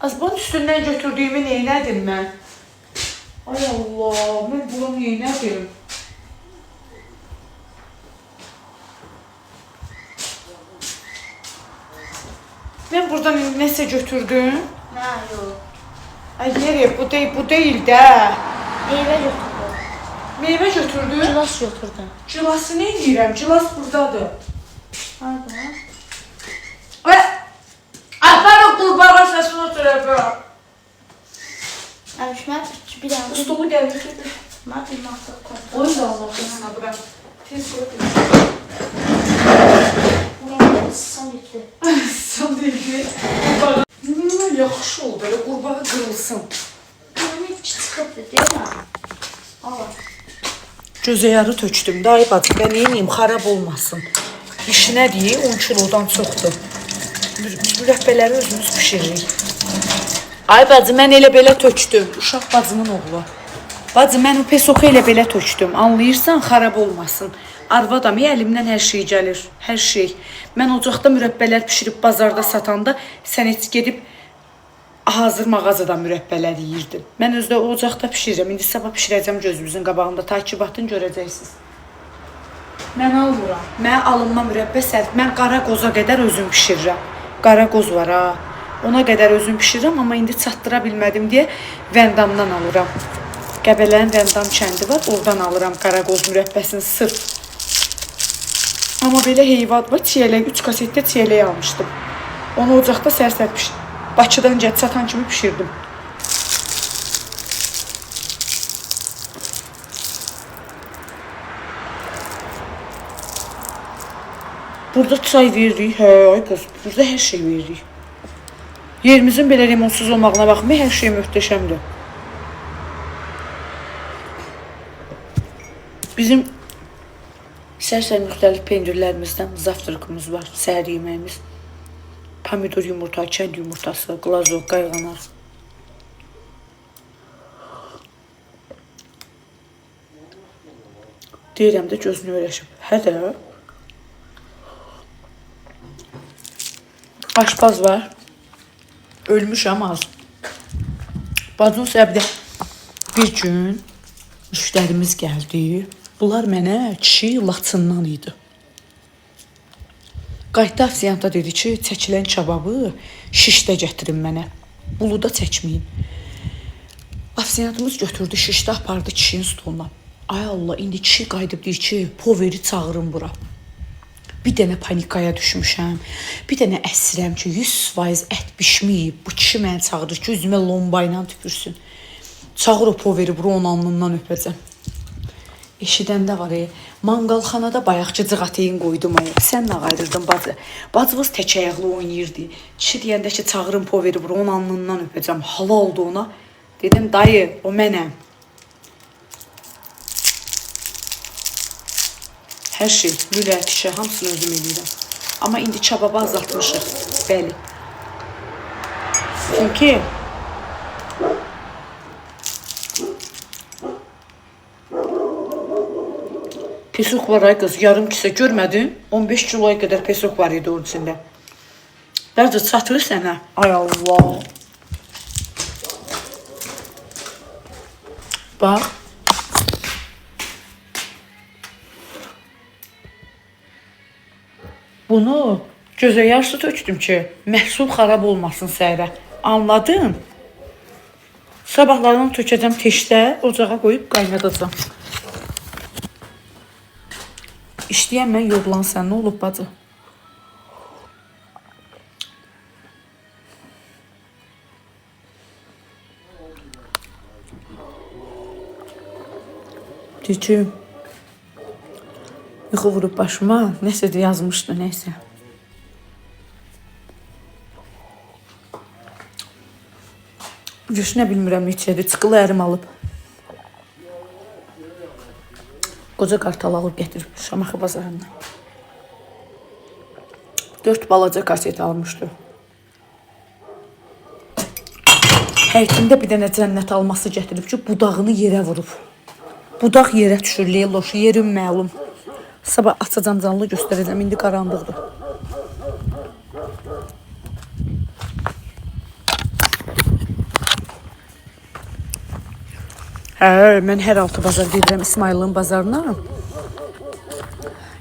Az bunun üstündən götürdüyümü neynədim mən? Ay Allah, mən bunu neynədim? Ben buradan nəsə götürdüm. Nə, yox. Ay yeri, bu değil də. Meyvə götürdüm. Meyvə götürdüm. Cilas götürdüm. Cilası ne yiyirəm? Cilas buradadır. Harada? Ay, aferin qurbağa səsini o tərəfə. Əbiş, mən bir dənə... Stolu gəlir. Mən bir maqsad koydum. Oyun da almaq bırak. Tez götür. Mən ıssam yükdü. Sən deyil. Qurbağa. Yaxşı oldu, elə qurbağa qırılsın. Mən hiç çıxıbdır, deyil mi? Allah. Gözəyarı tökdüm. Dayı bacı, ben neyim, xarab olmasın. İşinə deyil, 10 kilodan çoxdur. Mürəbbələri özümüz pişiririk. Ay bacı, mən elə belə tökdüm. Uşaq bacımın oğlu. Bacı, mən o pesoku elə belə tökdüm. Anlayırsan, xarab olmasın. Arvadam, əlimdən hər şey gəlir. Hər şey. Mən ocaqda mürəbbələr pişirib bazarda satanda sən heç gedib hazır mağazadan mürəbbələr yeyirdim. Mən özdə ocaqda pişirirəm. İndi sabah pişirəcəm gözümüzün qabağında. Takibatın görəcəksiniz. Mən almıram. Mən alınma mürəbbə sərf. Mən qara qoza qədər özüm pişirirəm. Qara qoz var ha. Ona qədər özüm pişirirəm, amma indi çatdıra bilmədim deyə Vendamdan alıram. Qəbələnin Vendam kəndi var, oradan alıram qara qoz mürəbbəsini sırf. Amma belə heyvat var, çiyələk, 3 kasetdə çiyələk almışdım. Onu ocaqda sərsər pişirdim. Bakıdan gəl satan kimi pişirdim. Burada çay veririk, ay qız, burada hər şey veririk. Yerimizin belə limonsuz olmağına baxmayın, hər şey möhtəşəmdir. Bizim sər-sər müxtəlif pendirlərimizdən zavtraqımız var, səhər yeməyimiz. Pomidor yumurta, kənd yumurtası, glazok, qayğanar. Deyirəm də gözünü öyrəşib. Hə də. Aşpaz var. Ölmüşəm az. Bacım səbəbdə bir gün müştərimiz gəldi. Bunlar mənə kişi Laçından idi. Qayıtda afisiyanta dedi ki, çəkilən kababı şişdə gətirin mənə. Buluda çəkməyin. Afisiyantımız götürdü şişdə, apardı kişinin stoluna. Ay Allah, indi kişi qayıdıb deyir ki, poveri çağırın bura. Bir dənə panikaya düşmüşəm. Bir dənə əsirəm ki, 100% ət bişməyib. Bu kişi məni çağırır ki, üzümə lomba ilə tüpürsün. Çağır o poveri bura, onun alnından öpəcəm. Eşidəndə var, manqalxanada bayaqçı cığateyin qoydum. Sən nə qayırdın bacı? Bacımız tək ayaqlı oynayırdı. Kişi deyəndə ki, çağırın poveri bura, onun alnından öpəcəm. Hala oldu ona. Dedim, dayı, o mənəm. Hər şey, lülə, tişə, hamısını özüm edirəm. Amma indi kababı azaltmışıq. Bəli. Çünki pesok var ay qız, yarım kisə görmədin? 15 kiloya qədər pesok var idi onun içində. Dərcə çatır sənə. Ay Allah. Bax. Bunu gözə yaşlı tökdüm ki, məhsul xarab olmasın səhərə. Anladın? Sabahlarını tökəcəm teşdə, ocağa qoyub qaynadacam. İşləyən mən yoğulan sən, nə olub bacı? Deyəcəm. Yuxu vurub başıma, nəsə də yazmışdı, nəsə. Göşünə bilmirəm neçədir, çıxılı ərim alıb. Qoca qartal alıb gətirib Şamaxı bazarından. 4 balaca kaset almışdı. Həyətində bir dənə cənnət alması gətirib ki, budağını yerə vurub. Budaq yerə düşür, leyloş, yerim məlum. Sabah açacam canlı göstərəcəm, indi qaranlıqdır. Hə, mən hər altı bazar gedirəm İsmailin bazarına.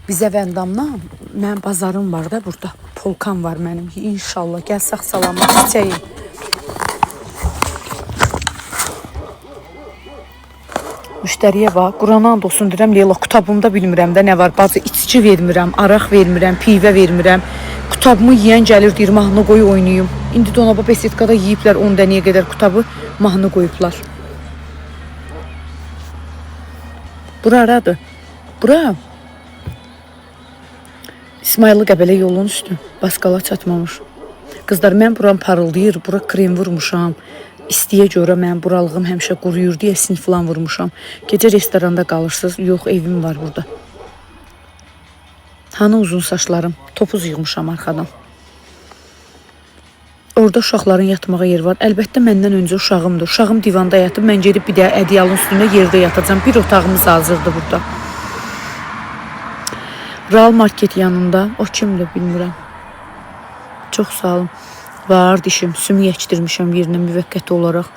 Bizə Vəndamla mən bazarım var da burada. Polkam var mənim. İnşallah gəl sağ salamat çiçəyim. Müştəriyə bax, Qurana and olsun deyirəm, Leyla qutabımda bilmirəm də nə var. Bacı içki vermirəm, araq vermirəm, pivə vermirəm. Qutabımı yeyən gəlir deyir, mahnı qoy oynayım. İndi də ona bax besetkada yeyiblər 10 dənəyə qədər qutabı mahnı qoyublar. Bura aradır. Bura. İsmailli Qəbələ yolun üstü. Baskala çatmamış. Qızlar, mən buram parıldayır, bura krem vurmuşam. İstiyə görə mən buralığım həmişə quruyur deyə sinif falan vurmuşam. Gecə restoranda qalırsınız. Yox, evim var burada. Hanı uzun saçlarım? Topuz yığmışam arxadan. Orada uşaqların yatmağa yer var. Əlbəttə məndən öncə uşağımdır. Uşağım divanda yatıb, mən gedib bir də ədyalın üstündə yerdə yatacağım. Bir otağımız hazırdır burada. Real market yanında. O kimdir bilmirəm. Çox sağ olun. Var dişim, sümük əkdirmişəm yerinə müvəqqəti olaraq.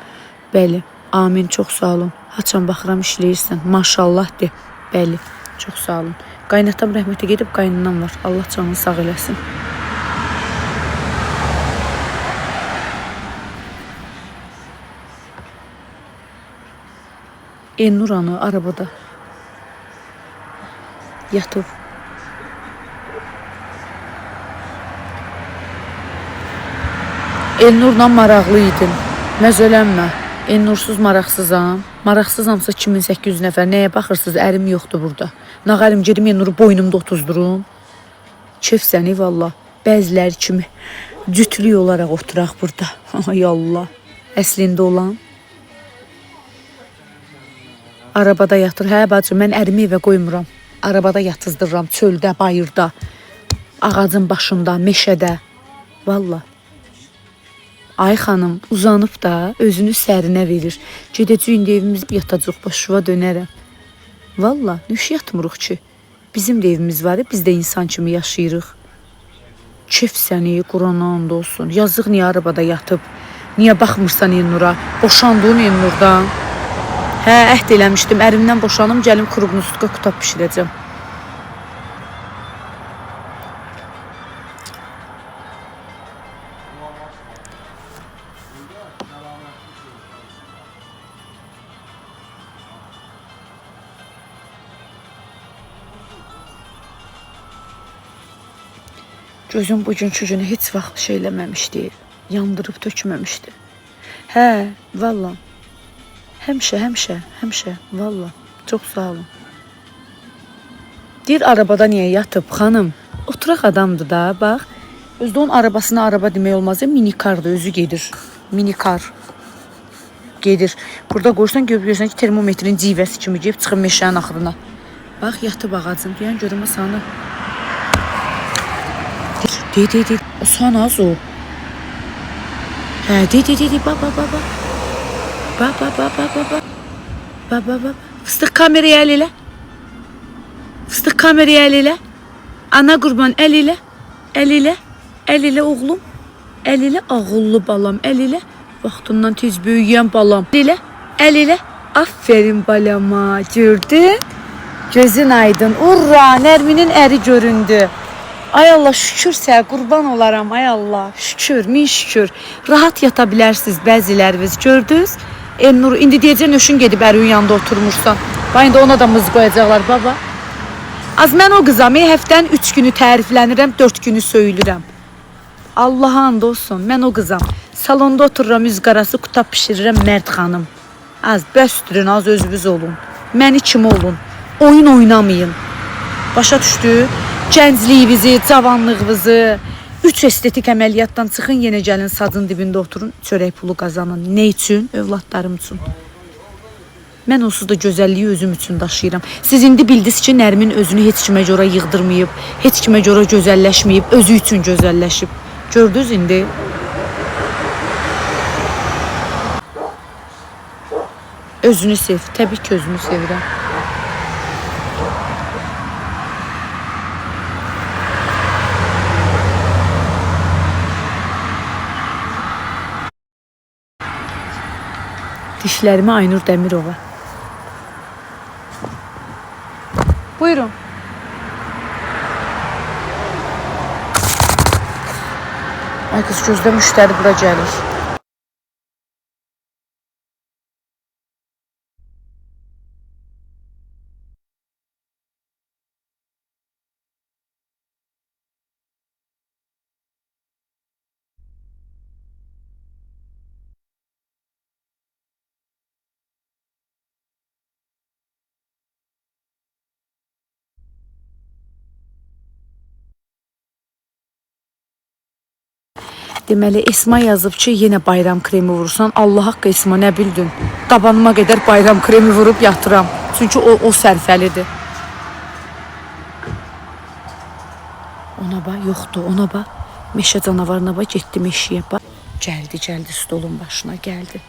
Bəli, amin, çox sağ olun. Haçan baxıram işləyirsən, maşallah de. Bəli, çox sağ olun. Qaynatam rəhmətə gedib qaynanam var. Allah canını sağ eləsin. Elnur anı arabada yatıb. Elnurla maraqlı idim. Məzələnmə. Elnursuz maraqsızam. Maraqsızamsa 2800 nəfər. Nəyə baxırsınız? Ərim yoxdur burada. Nağarim gedim Elnuru boynumda otuzdurum. Kef səni valla. Bəziləri kimi cütlük olaraq oturaq burada. Ay Allah. Əslində olan. Arabada yatır. Hə bacı, mən ərimi evə qoymuram. Arabada yatızdırıram. Çöldə, bayırda, ağacın başında, meşədə. Valla. Ay xanım uzanıb da özünü sərinə verir. Gedəcək indi evimiz yatacaq, başıva dönərəm. Valla, nüş yatmırıq ki. Bizim də evimiz var, biz də insan kimi yaşayırıq. Kef səni, Qurana and olsun. Yazıq niyə arabada yatıb? Niyə baxmırsan Elnura? Boşandığın Elnurdan. Hə, əhd eləmişdim, ərimdən boşanım, gəlim Krugnuska qutab pişirəcəm. Gözüm bugünkü günü heç vaxt şey eləməmişdi, yandırıb tökməmişdi. Hə, valla. Həmişə, valla. Çox sağ olun. Deyir, arabada niyə yatıb, xanım? Oturaq adamdır da, bax. Özdə onun arabasına araba demək olmaz ya, minikardır, özü gedir. Minikar. Gedir. Burada qoyursan, görürsən ki, termometrin civəsi kimi deyib çıxın meşənin axırına. Bax, yatıb ağacın, deyən görümə sana. De. O sana az o. Hə, de. Baba. Fıstıq kameraya əl elə. Fıstıq kameraya əl elə. Ana qurban əl elə. Əl elə oğlum. Əl elə ağıllı balam. Əl elə. Vaxtından tez böyüyən balam. Əl elə. Aferin balama. Gördün? Gözün aydın. Urra, Nərminin əri göründü. Ay Allah, şükür sənə, qurban olaram, ay Allah. Şükür, min şükür. Rahat yata bilərsiniz bəziləriniz. Gördünüz? Elnur, indi deyəcək nöşün gedib ərin yanında oturmuşsan. Bax, indi ona da mız qoyacaqlar, baba. Az mən o qızam, həftənin 3 günü təriflənirəm, 4 günü söyülürəm. Allaha and olsun, mən o qızam. Salonda otururam, üz qarası qutab pişirirəm, mərd xanım. Az bəstürün, az özünüz olun. Məni kimi olun. Oyun oynamayın. Başa düşdü? Gəncliyinizi, cavanlığınızı, 3 estetik əməliyyatdan çıxın, yenə gəlin sacın dibində oturun, çörək pulu qazanın. Nə üçün? Övladlarım üçün. Mən onsuz da gözəlliyi özüm üçün daşıyıram. Siz indi bildiniz ki, Nərmin özünü heç kimə görə yığdırmayıb, heç kimə görə gözəlləşməyib, özü üçün gözəlləşib. Gördünüz indi? Özünü sev, təbii ki, özünü sevirəm. Dişlərimi Aynur Dəmirova Buyurun. Ay kız, gözlə müştəri bura gəlir. Deməli, Esma yazıb ki, yenə bayram kremi vurursan. Allah haqqı Esma, nə bildin? Dabanıma qədər bayram kremi vurub yatıram. Çünki o sərfəlidir. Ona bax, yoxdur, ona bax. Meşə canavarına bax, getdi meşəyə bax. Gəldi, stolun başına gəldi.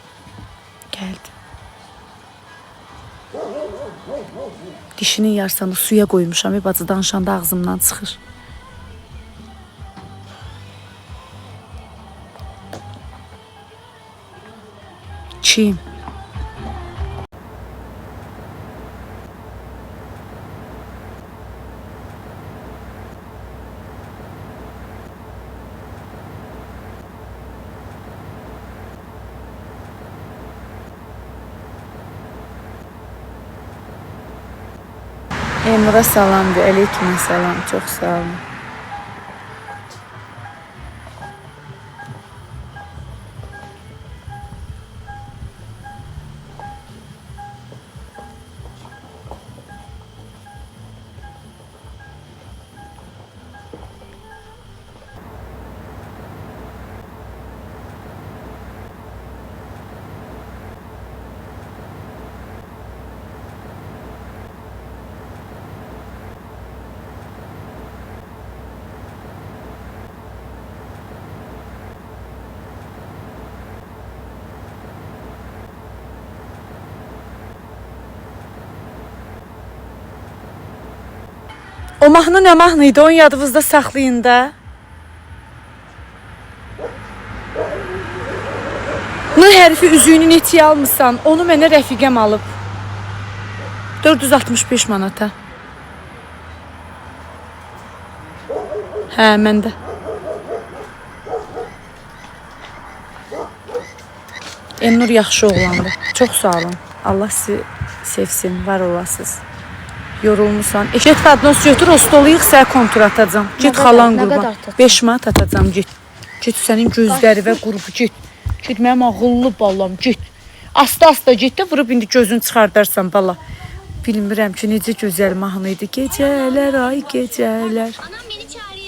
Dişinin yarsanı suya qoymuşam, bacı danışanda ağzımdan çıxır. Çiğim. Emrah salam de, aleyküm selam, çok sağ olun. O mahnı nə mahnı idi? Onu yadınızda saxlayın da. N hərfi üzüyünü neçəyə almışsan? Onu mənə rəfiqəm alıb. 465 manata. Hə, məndə. Elnur yaxşı oğlandı. Çox sağ olun. Allah sizi sevsin, var olasınız. Yorulmuşsan. Get padnos götür, o stolu yığ, sənə kontur atacağım. Get xalan qurban. 5 manat atacağım, get. Get sənin gözləri və qrupu, get. Get mənim ağıllı balam, get. Asta get də vurub indi gözünü çıxardarsan bala. Bilmirəm ki, necə gözəl mahnı idi. Gecələr, ay gecələr.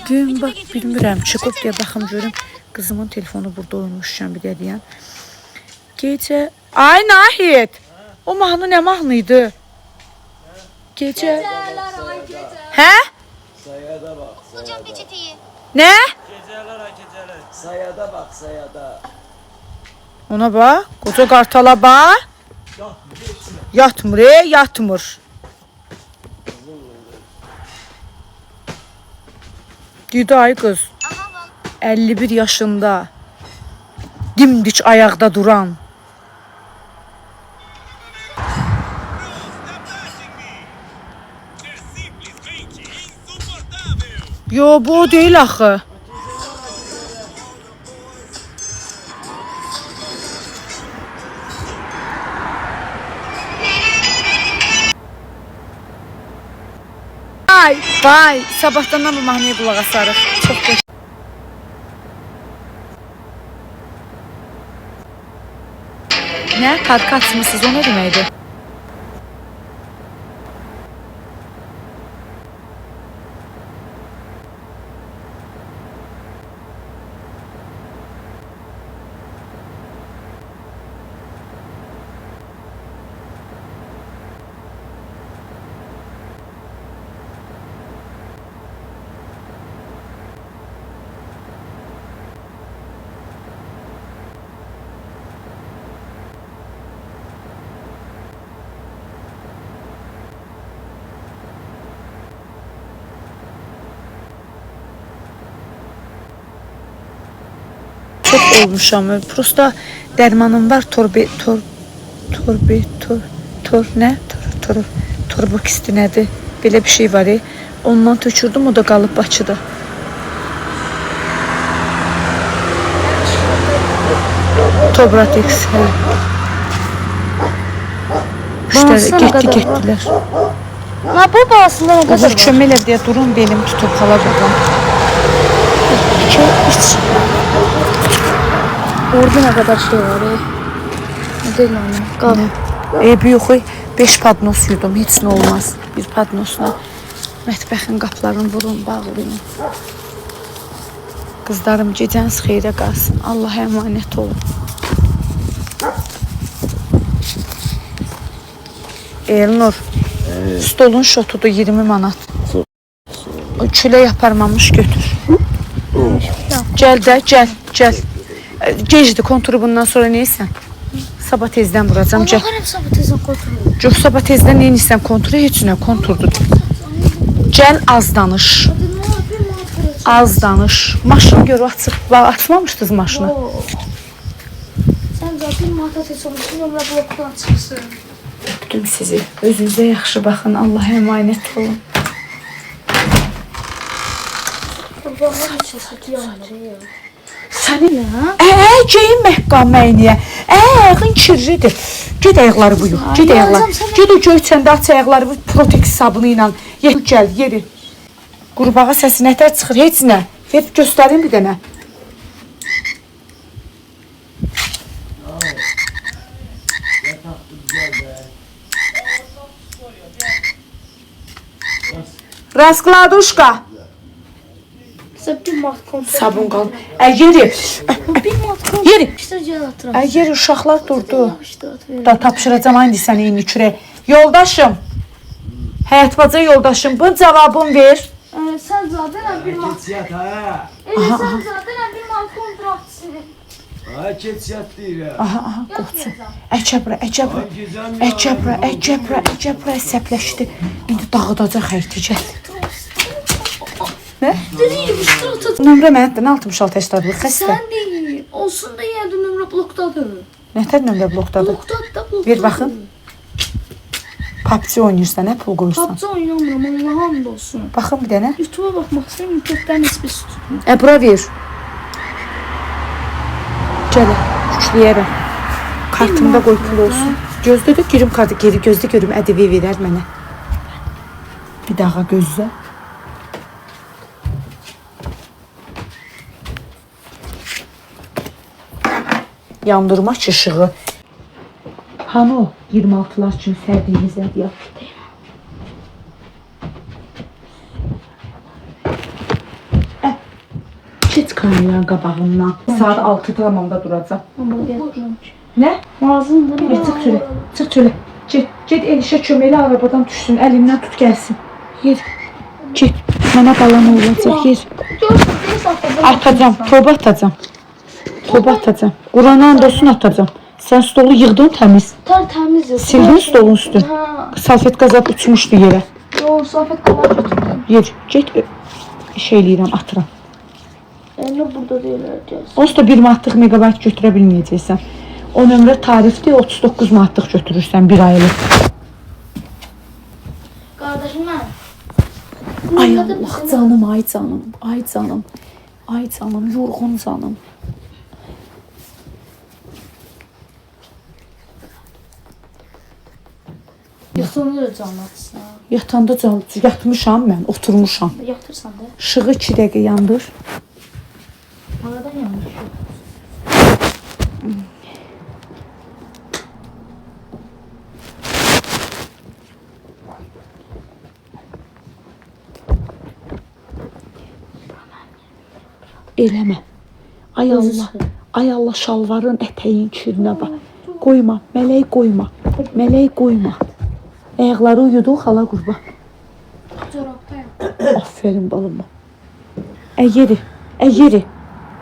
Gün bax, bilmirəm. Çıxıb deyə baxım görüm. Qızımın telefonu burada olmuşam bir də deyən. Gecə... Ay Nahid! O mahnı nə mahnı idi? Gece. He? Sayada bak. Hocam peçeteyi. Ne? Geceler. Sayada bak, sayada. Ona bak. Koca kartala bak. Yatmır, yatmır. Dedi ay kız. 51 yaşında. Dimdik ayakta duran. Yo, bu o değil axı. Vay, sabahdan bu mahnıya qulaq asarıq. Çox gözəl. Nə? Parka açmısınız, o nə deməkdir? Çok olmuşam. Prosta dərmanım var. Torbokisti nədir? Belə bir şey var. Ondan tökürdüm, o da qalıb Bakıda. Tobratex. Müştəri getdilər. Ha bu bağısında ne kadar Olur var? çömele deyə durun, belim tutub xala buradan. 2, 3. Orada ne kadar şey var Ne değil onu. Kahve. Yox, 5 padnos yudum, heç nə olmaz. Bir padnosla mətbəxin qapılarını vurun, bağlayın. Qızlarım, gecəniz xeyrə qalsın. Allaha əmanət olun. Elnur, stolun şotudur 20 manat. Külə yaparmamış götür. Gəl də, gəl. Gecdir, konturu bundan sonra neysən? Sabah tezdən vuracam, gəl. Bakarım sabah tezden kontrol. Yox, sabah tezdən neysən? Konturu heç nə, konturdur. Gəl, az danış. Az danış. Maşını gör, açıq. Açmamışdınız maşını. Sen zaten muhakkak çalışsın ömrə blokdan çıxsın. Öpdüm sizi. Özünüzə yaxşı baxın. Allaha əmanət olun. Babamlar hiç yasak yanları Sənin geyin məhkaməyniyə. Ayağın kirlidir. Ged ayaqları buyu. Ged ayaqları. Ged o göyçəndə aç ayaqları bu protex sabunu ilə. Gəl, yeri. Qurbağa səsi nətər çıxır? Heç nə. Ver göstərim bir dənə. Raskladuşka. Bir mat kontrol. Sabun qal. Yeri. Bir mat kontrol. Yeri. İşte gel atıram. Yeri uşaqlar durdu. İşte atıram. Da tapşıracağım indi səni indi kürək. Yoldaşım. Həyat bacı yoldaşım. Bu cavabını ver. Sen zaten bir mat. Keçiyat ha. Sen zaten bir mat kontratçısın. Ha keçiyat deyirəm. Aha, qoçu. Əcəbra. Əsəbləşdi. İndi dağıdacaq hərticə. Nə? Deyim işte otur. Nömrə mənimdir, 66 yaşlarlıq xəstə. Sen değil. Olsun da yine de nömrə blokdadır. Nətər nömrə blokdadır? Blokdadır. Ver baxın. PUBG oynayırsan, nə pul qoyursan? PUBG oynamıram, Allah'a hamd olsun. Baxın bir dənə. YouTube'a bakmak istəyirəm, YouTube'dan hiçbir tutmuyor. Bura ver. Gəl, yükləyərəm. Kartımda qoy pul olsun. Gözdə də girim kartı geri gözdə görüm ƏDV verər mənə. Bir daha gözlə. Yandırmaç ışığı. Hani o 26'lar üçün sərdiyiniz hədiyyə? Keç kameranın qabağından. Saat 6 tamamda duracaq. Nə? Ağzında Çıx çölə. Get Elişə köməklə arabadan düşsün. Əlimdən tut gəlsin. Yer. Get. Mənə qalan olacaq. Yer. Atacam. Toba atacam. Qurana and olsun atacam. Sən stolu yığdın təmiz. Təmiz yok. Sildin stolun üstün. Ha. Salfet qazab uçmuşdu yerə. Yo, Safet kadar götürdüm. Yer. Get. Şey eləyirəm, atıram. Yani burada değiller. Onsuz da 1 manatlıq megabayt götürə bilməyəcəksən. O nömrə tarifdir, 39 manatlıq götürürsən bir aylıq. Kardeşim ben. Ay Allah canım, ay canım, yorğun canım. Yatınır canlatsın. Yatanda can, yatmışam mən, oturmuşam. Yatırsan da. Işığı 2 dəqiqə yandır. Aradan yanlış yok. Eləmə. Ay Allah şalvarın ətəyin kirinə bax. Qoyma, mələk qoyma. Ayaqları uyudu xala qurba. Çoraptayım. Aferin balım. Əyeri.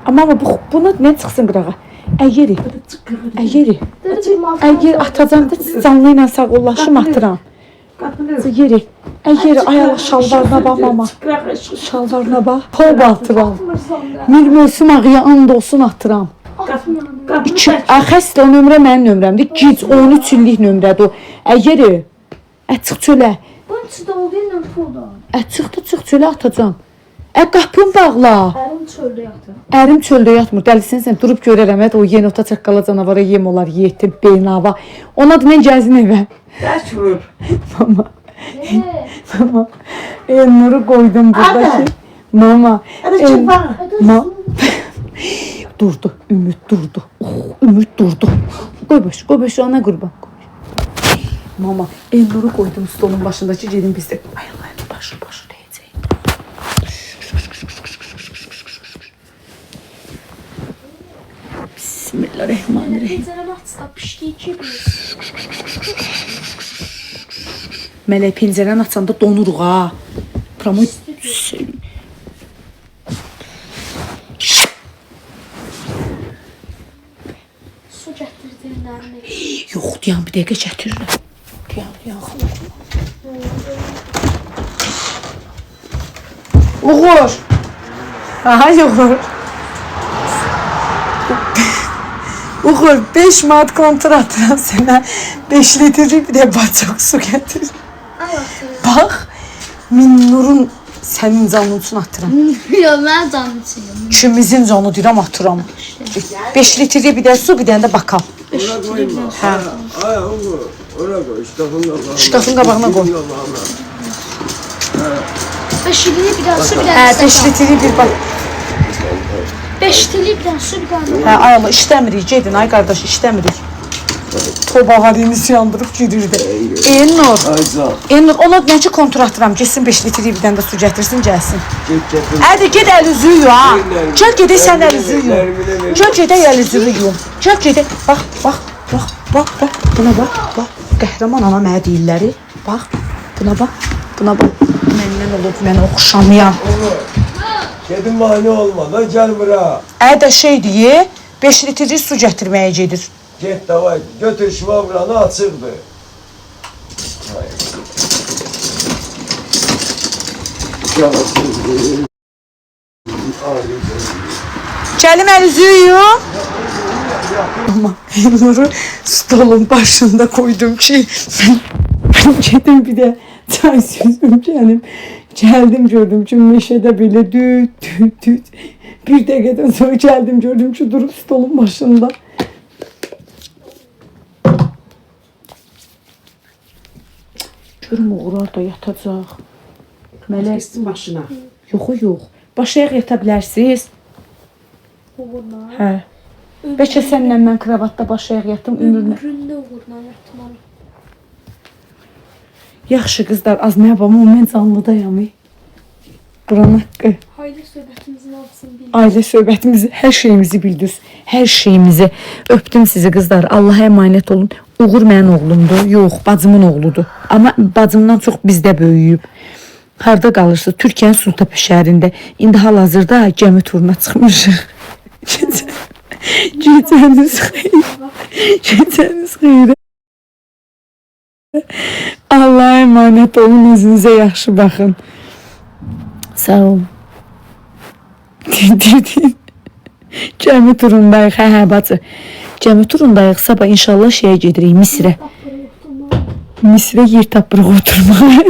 Amma buna nə çıxsın qırağa? Əyeri. Əyeri atacam da canlı ilə sağollaşım atıram. Yeri. Ay Allah şalvarına bax mama. Şalvarına bax. Pol atıram. Bir mövsüm ağıya and olsun atıram. Xəstə o nömrə mənim nömrəmdir. Gic 13 illik nömrədir o. Əyeri. Çıx çölə. Bunun içində olduğu ilə puldan. Çıxdı, çıx çölə atacam. Qapını bağla. Ərim çöldə yatır. Ərim çöldə yatmır. Dəlisin sən durub görərəm. O yenota çaqqala canavara yem olar, yetim, beynava. Ona da mən gəzin evə. Kaç vur. Mama. Mama. Elnuru koydum buradaki. Mama. Durdu. Ümit durdu. Ümit durdu. Koy baş ana kurban. Mama. Elnuru koydum stolun başındaki gelin bizde. Ay Allah başı diyeceğim. Bismillahirrahmanirrahim. Pəncərəni açsa pişdiyi kimi. Mələk pəncərəni açanda donuruq ha. Promoy Su gətirdiyin yox, dayan bir dəqiqə gətirirəm. Dayan. Uğur. Aha, Uğur. Uğur, 5 manat kontratla sənə 5 litrelik bir də bacaq su gətir. Bax, Minnurun sənin canın üçün atıram. Yox, mən canım içiyorum. İkimizin canı deyirəm atıram. 5 litrelik bir də su, bir dənə də bakal. Ona koyma. Ha. Ay oğlum. Ona koy. Şkafın qabağına koy. 5 litlik bir dənə su, bir Hə, dənə 5 stəkan. litrelik bir bak. 5 litlik bir dənə su, bir dənə. Hə, ay Allah, işləmirik, gedin ay qardaş, işləmirik. Toba halimiz yandırıb girirdi. Elnur, Ay sağ ol. Elnur, ona necə kontrol atıram, getsin 5 litrelik bir dənə də su gətirsin, gəlsin. Git getir. Hadi ged əl üzü yu ha. Gəl gedək sən əl üzü yu. Gəl gedək əl üzü yu. Gəl gedək. Bax. Buna bax. Qəhrəman ana mənə deyirləri. Bax. Buna bax. Məndən olub, mənə oxşamayan. Kedi mani olmadan gel bura. Ədə şey deyə 5 litrelik su gətirməyə gedir. Git davay. Götür şvabranı açıqdır. Gəlim əl üzü yu. Ama Elnur'u stolun başında koydum ki ben gedim bir de çay süzdüm kendim. Geldim gördüm ki meşede böyle düt. Bir dakikadan sonra geldim gördüm ki durup stolun başında. Görüm Uğur orada yatacaq. Melek. Kestin başına. Yox. Başayaq yata bilərsiniz. Uğurla. Hə. Bəlkə sənlə mən kravatda başayaq yatım ömrünə. Ömründə uğurla yatmalı. Yaxşı qızlar, az məhbamı mən canlıdayam. Buranın haqqı. Ailə söhbətimizin hamısını bil. Ailə söhbətimizi, hər şeyimizi bildiniz. Hər şeyimizi. Öpdüm sizi qızlar. Allaha əmanət olun. Uğur mənim oğlumdur. Yox, bacımın oğludur. Amma bacımdan çox bizdə böyüyüb. Harda qalırsınız? Türkiyənin Sultapə şəhərində. İndi hal-hazırda gəmi turuna çıxmışıq. Gecəniz xeyir. Gecəniz xeyir. Allaha əmanət olun. Özünüzə yaxşı baxın. Sağ olun. Gəmi turundayıq. Hə, bacı. Gəmi turundayıq. Sabah inşallah şeyə gedirik, Misrə. Misrə yer tapırıq oturmağa.